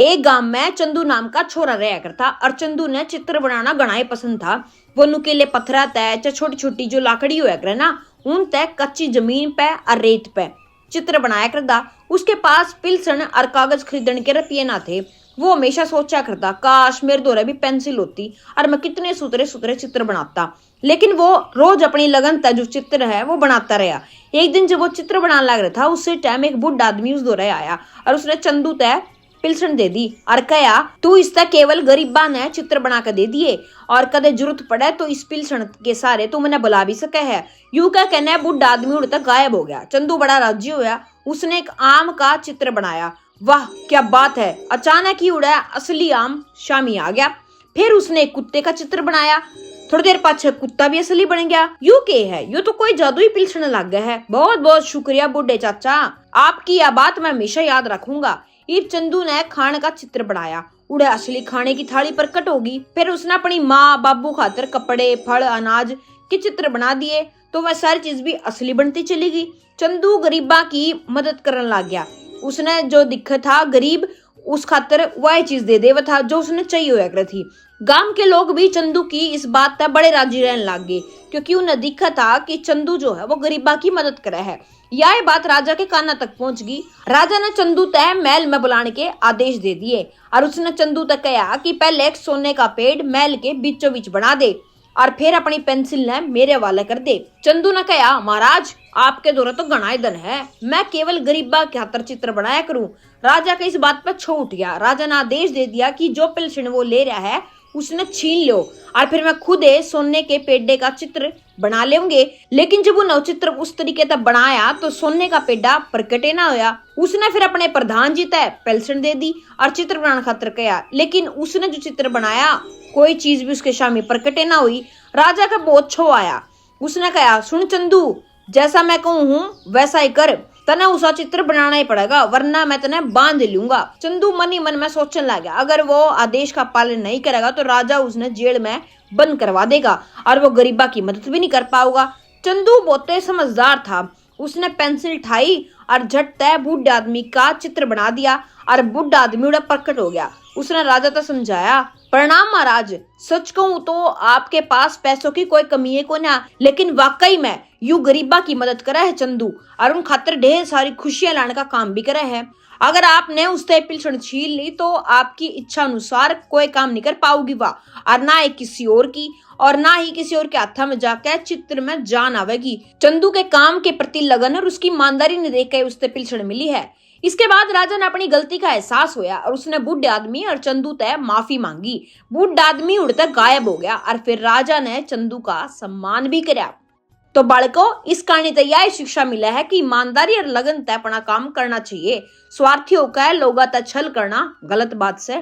एक गांव में चंदू नाम का छोरा रहा करता और चंदू ने चित्र बनाना घना ही पसंद था। वो नुकीले पत्थरा तय छोटी छोटी जो लाकड़ी होया करे ना, उन तय कच्ची जमीन पे और रेत पे चित्र बनाया करता। उसके पास पिलसन और कागज खरीदने के रुपये ना थे। वो हमेशा सोचा करता, काश मेरे दौरे भी पेंसिल होती और मैं कितने सुथरे सुथरे चित्र बनाता। लेकिन वो रोज अपनी लगन तय जो चित्र है वो बनाता रहा। एक दिन जब वो चित्र बनाने लग रहा था, उसी टाइम एक बुढ़ा आदमी उस दौरे आया और उसने चंदू तय पिलसन दे दी और कहा, तू इसका केवल गरीबा ने चित्र बना कर दे दिए और कदे जरूरत पड़े तो इस पिलसन के सारे तू मैंने बुला भी सके है। यूं का कहना है बुढ़ा आदमी उड़ तक गायब हो गया। चंदू बड़ा राजी होया। उसने एक आम का चित्र बनाया। वाह क्या बात है, अचानक ही उड़ा असली आम शामी आ गया। फिर उसने एक कुत्ते का चित्र बनाया। थोड़ी देर पाछे कुत्ता भी असली बन गया। यू के है, यू तो कोई जादू ही पिलसन लग गया है। बहुत बहुत शुक्रिया बुढ़े चाचा, आपकी यह बात मैं हमेशा याद रखूंगा। इब चंदू ने खाने का चित्र बनाया। उड़े असली खाने की थाली प्रकट होगी। फिर उसने अपनी माँ बाबू खातर कपड़े फल अनाज के चित्र बना दिए तो वह सारी चीज भी असली बनती चली गई। चंदू गरीबा की मदद करने लग गया। उसने जो दिखा था गरीब, उस खातर वह चीज दे दे था जो उसने चाहिए हुआ कर थी। गांव के लोग भी चंदू की इस बात पर बड़े राजी रहने लग गए, क्योंकि उन्हें दिखा था कि चंदू जो है वो गरीबा की मदद करे है। यह बात राजा के काना तक पहुंच गई। राजा ने चंदू तय महल में बुलाने के आदेश दे दिए और उसने चंदू तक कहा कि पहले एक सोने का पेड़ महल के बीचों बीच बना दे और फिर अपनी पेंसिल ने मेरे वाले कर दे। चंदू ने कहा, महाराज आपके दौरे तो घना धन है, मैं केवल गरीबा के खातर चित्र बनाया करूं। राजा का इस बात पर छो उठ गया। राजा ने आदेश दे दिया कि जो पिलसन वो ले रहा है उसने छीन लो और फिर मैं खुद सोने के पेड़े का चित्र बना लेंगे। लेकिन जब वो चित्र उस तरीके तक बनाया तो सोने का पेड़ा प्रकटे ना होया। उसने फिर अपने प्रधान जी तय पेंसिल दे दी और चित्र बनाने खातर कहा। लेकिन उसने जो चित्र बनाया कोई चीज भी उसके सामने प्रकटे ना हुई। राजा का बहुत छो आया। उसने कहा, सुन चंदू, जैसा मैं कहूँ हूँ वैसा ही कर, तने उसा चित्र बनाना ही पड़ेगा वरना मैं तने बांध लूंगा। चंदू मन ही मन में सोचने लगा, अगर वो आदेश का पालन नहीं करेगा तो राजा उसने जेल में बंद करवा देगा और वो गरीबा की मदद भी नहीं कर पाऊंगा। चंदू बहुत समझदार था। उसने पेंसिल उठाई और झट तय बुढ़े आदमी का चित्र बना दिया और बुढ़ा आदमी उड़ा प्रकट हो गया। उसने राजा तक समझाया, प्रणाम महाराज, सच कहूँ तो आपके पास पैसों की कोई कमी है को ना, लेकिन वाकई में यू गरीबा की मदद करा है चंदू और उन खातर ढेर सारी खुशियां लाने का काम भी करा है। अगर आपने उस पिलसन छीन ली तो आपकी इच्छा अनुसार कोई काम नहीं कर पाओगी वाह, और ना ही किसी और की और ना ही किसी और के हाथा में जाकर चित्र में जान आवेगी। चंदू के काम के प्रति लगन और उसकी ईमानदारी ने देख कर उससे पिलसन मिली है। इसके बाद राजा ने अपनी गलती का एहसास होया और उसने बुढ़े आदमी और चंदू तय माफी मांगी। बुढ़ा आदमी उड़कर गायब हो गया और फिर राजा ने चंदू का सम्मान भी किया। तो बालकों, इस कहानी से यह शिक्षा मिला है कि ईमानदारी और लगन तय अपना काम करना चाहिए। स्वार्थी होकर लोगों तक छल करना गलत बात से।